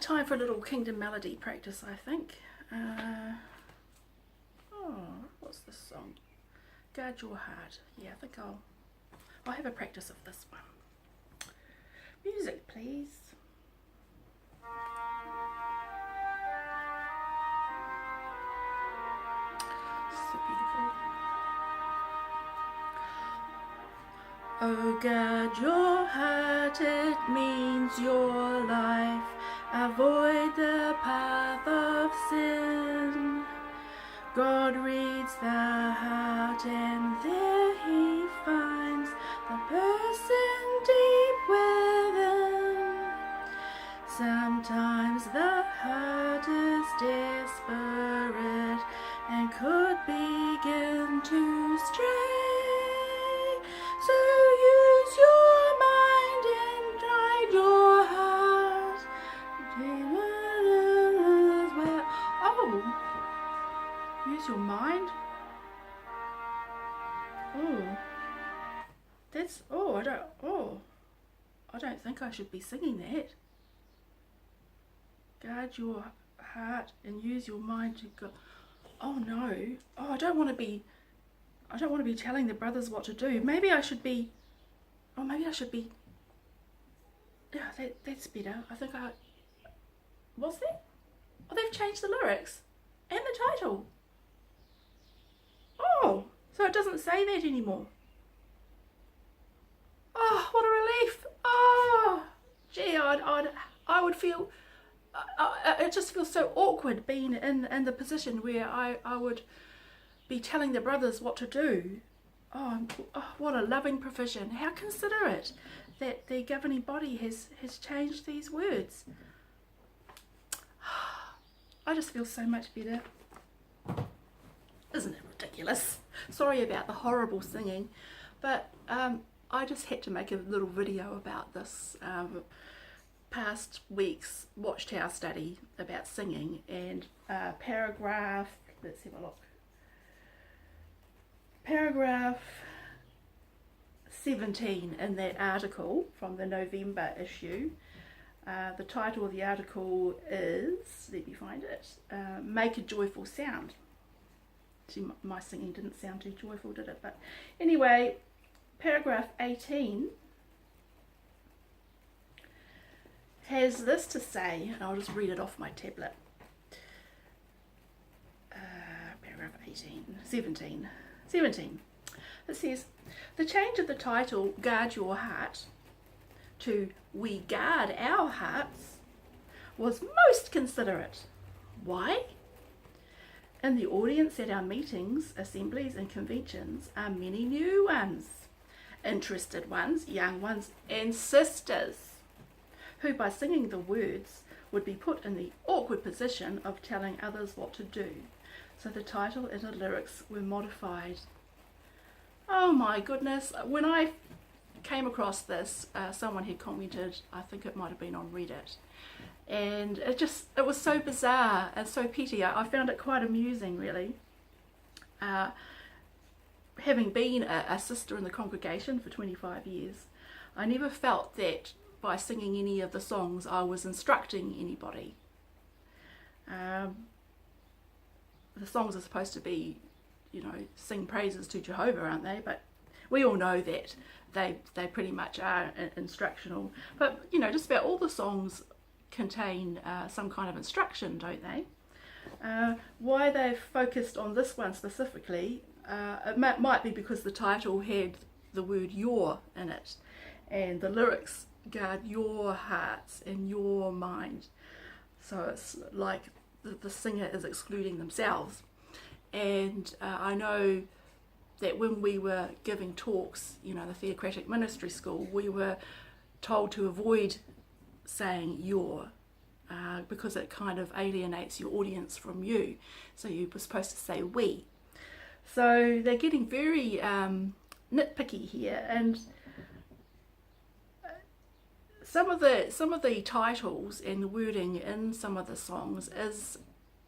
time for a little Kingdom Melody practice, I think. What's this song? Guard Your Heart. Yeah, I think I'll have a practice of this one. Music, please. So beautiful. Oh, guard your heart, it means your life. Avoid the path of sin. God reads the heart, and there he finds the person deep within. Sometimes the heart is desperate and could begin to stray. So use your mind and guide your heart. Oh, use your mind? I don't think I should be singing that. Guard your heart and use your mind to go. Oh no. Oh, I don't want to be telling the brothers what to do. Maybe I should be. Yeah, that's better. I think I. What's that? Oh, they've changed the lyrics and the title. Oh, so it doesn't say that anymore. Oh, what a relief. Oh, gee, I would feel. It just feels so awkward being in the position where I would be telling the brothers what to do. Oh, what a loving provision. How considerate that the governing body has changed these words. I just feel so much better. Isn't it ridiculous? Sorry about the horrible singing, but I just had to make a little video about this past week's Watchtower study about singing, and paragraph, let's have a look, paragraph 17 in that article from the November issue. The title of the article is, let me find it, Make a Joyful Sound. See, my singing didn't sound too joyful, did it? But anyway, paragraph 18 has this to say, and I'll just read it off my tablet. Paragraph 17. It says, the change of the title, Guard Your Heart, to We Guard Our Hearts, was most considerate. Why? In the audience at our meetings, assemblies and conventions are many new ones, interested ones, young ones, and sisters, who by singing the words would be put in the awkward position of telling others what to do. So the title and the lyrics were modified. Oh my goodness, when I came across this, someone had commented, I think it might have been on Reddit, and it was so bizarre and so petty. I found it quite amusing, really. Having been a sister in the congregation for 25 years, I never felt that by singing any of the songs I was instructing anybody. The songs are supposed to be, sing praises to Jehovah, aren't they? But we all know that they pretty much are instructional. But just about all the songs contain some kind of instruction, don't they? Why they've focused on this one specifically, it might be because the title had the word your in it, and the lyrics guard your hearts and your mind. So it's like the singer is excluding themselves. And I know that when we were giving talks, the Theocratic Ministry School, we were told to avoid saying your, because it kind of alienates your audience from you. So you were supposed to say we. So they're getting very nitpicky here, and some of the titles and the wording in some of the songs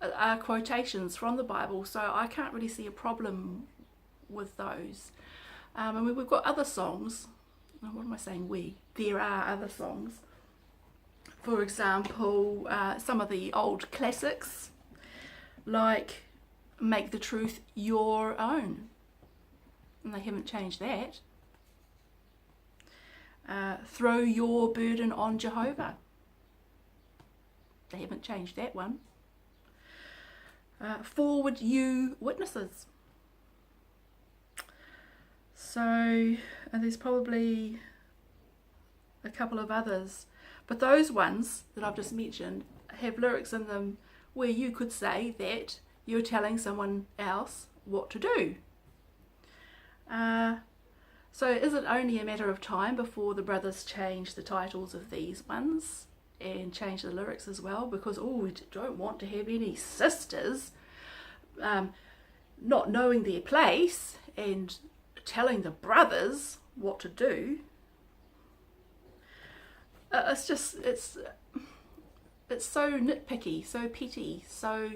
are quotations from the Bible, so I can't really see a problem with those. We've got other songs. What am I saying? There are other songs for example, some of the old classics like Make the Truth Your Own, and they haven't changed that. Throw Your Burden on Jehovah, they haven't changed that one. Forward You Witnesses. So, and there's probably a couple of others, but those ones that I've just mentioned have lyrics in them where you could say that you're telling someone else what to do. So is it only a matter of time before the brothers change the titles of these ones and change the lyrics as well? Because, we don't want to have any sisters not knowing their place and telling the brothers what to do. It's so nitpicky, so petty, so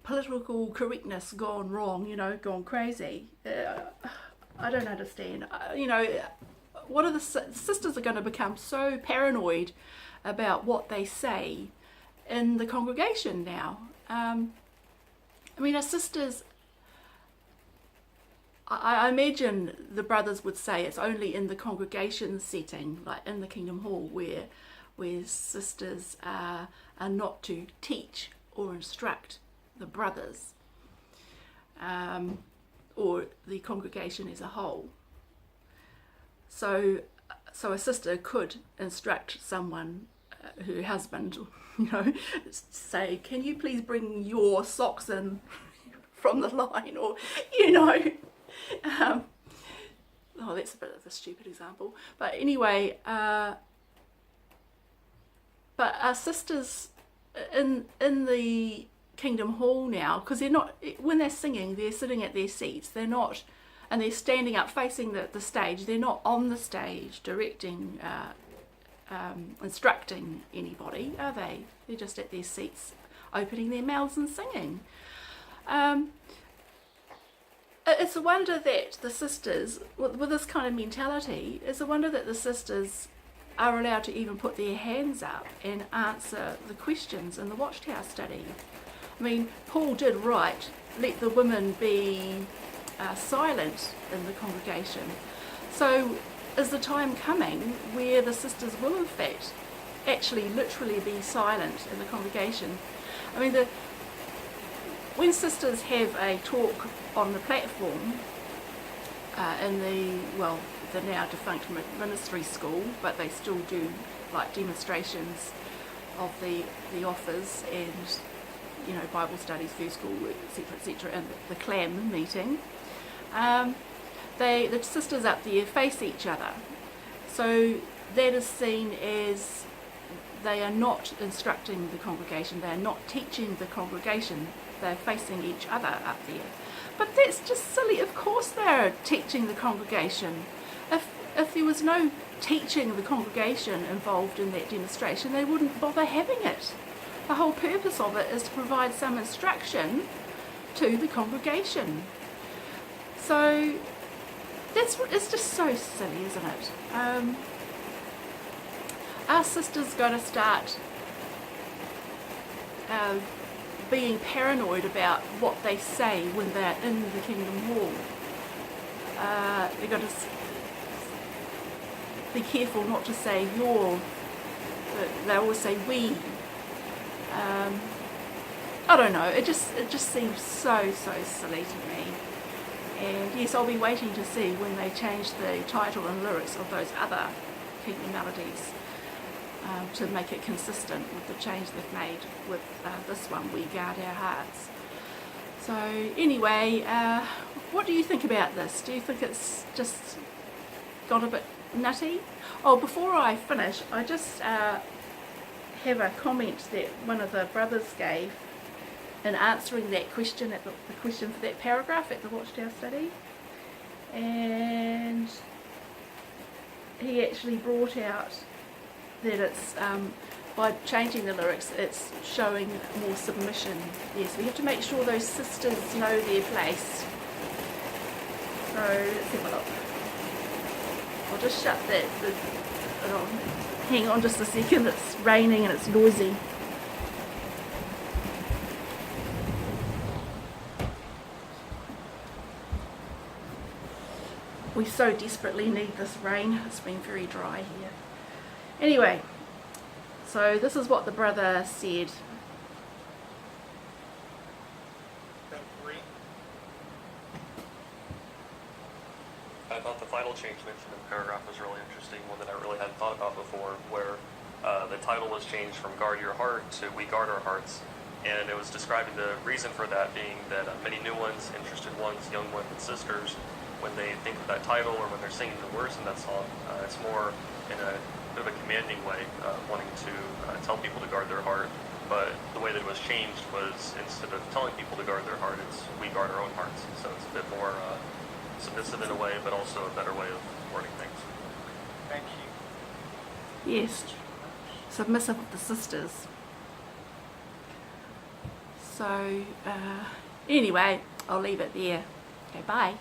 political correctness gone wrong, gone crazy. I don't understand. What are the sisters are going to become so paranoid about what they say in the congregation now? Our sisters, I imagine the brothers would say it's only in the congregation setting, like in the Kingdom Hall, where sisters are not to teach or instruct the brothers, or the congregation as a whole. So a sister could instruct someone, her husband, say, can you please bring your socks in from the line, or that's a bit of a stupid example, but anyway, but our sisters in the Kingdom Hall now, because they're not, when they're singing, they're sitting at their seats, they're not, and they're standing up facing the stage, they're not on the stage directing, instructing anybody, are they? They're just at their seats opening their mouths and singing. It's a wonder that the sisters, with this kind of mentality, it's a wonder that the sisters are allowed to even put their hands up and answer the questions in the Watchtower study. Paul did write, let the women be silent in the congregation. So is the time coming where the sisters will in fact actually literally be silent in the congregation? When sisters have a talk on the platform in the now defunct ministry school, but they still do like demonstrations of the offers and Bible studies, first school, etc., and the clam meeting. The sisters up there face each other, so that is seen as they are not instructing the congregation, they are not teaching the congregation, they're facing each other up there. But that's just silly. Of course they're teaching the congregation. If there was no teaching the congregation involved in that demonstration, they wouldn't bother having it. The whole purpose of it is to provide some instruction to the congregation. So it's just so silly, isn't it? Our sisters got to start being paranoid about what they say when they're in the Kingdom Hall. They've got to be careful not to say your, they always say we. I don't know, it just seems so silly to me. And yes, I'll be waiting to see when they change the title and lyrics of those other Kingdom melodies to make it consistent with the change they've made with this one, We Guard Our Hearts. So anyway, what do you think about this? Do you think it's just got a bit nutty? Oh, before I finish, I just have a comment that one of the brothers gave in answering that question, the question for that paragraph at the Watchtower study, and he actually brought out that it's by changing the lyrics, it's showing more submission. Yes, we have to make sure those sisters know their place. So let's have a look. I'll just shut that. Hang on just a second, it's raining and it's noisy. We so desperately need this rain. It's been very dry here. Anyway, so this is what the brother said. I thought the final change mentioned in the paragraph was really interesting, one that I really hadn't thought about before, where the title was changed from Guard Your Heart to We Guard Our Hearts. And it was describing the reason for that being that many new ones, interested ones, young ones, and sisters, when they think of that title or when they're singing the words in that song, it's more in a bit of a commanding way, wanting to tell people to guard their heart. But the way that it was changed was, instead of telling people to guard their heart, it's we guard our own hearts. So it's a bit more submissive in a way, but also a better way of wording things. Thank you. Yes, submissive of the sisters. So anyway, I'll leave it there. Okay, bye.